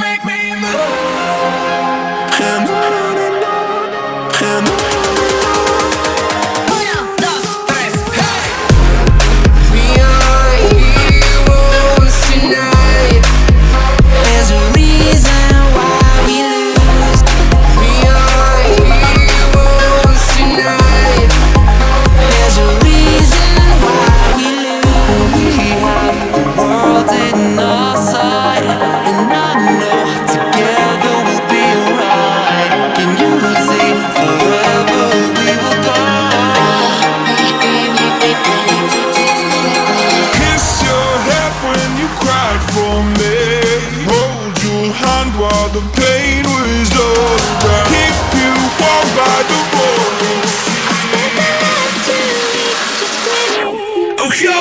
make me move. And on and on and on. Una, dos, tres, hey! We are heroes tonight. There's a reason why we lose. We are heroes tonight. There's a reason why we lose. We have the world in our sight, and I know together we'll be alright. Can you see forever we will go? Kiss your head when you cried for me. Hold your hand while the pain was over. Keep you warm by the roaring sea. Oh, yo.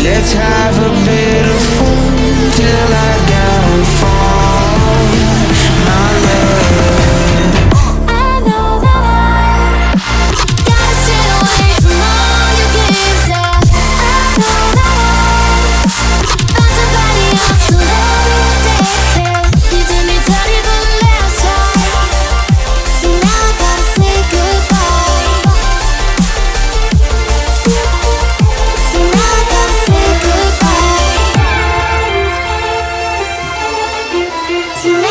Let's have a bit of fun till I downfall, my love. I know that I gotta stay away from all your games. I know that I find somebody else to love you. You did me dirty the last time, so now I gotta say goodbye. So now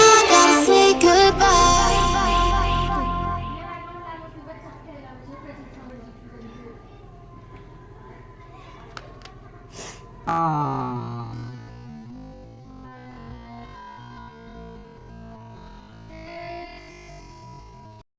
I gotta say goodbye.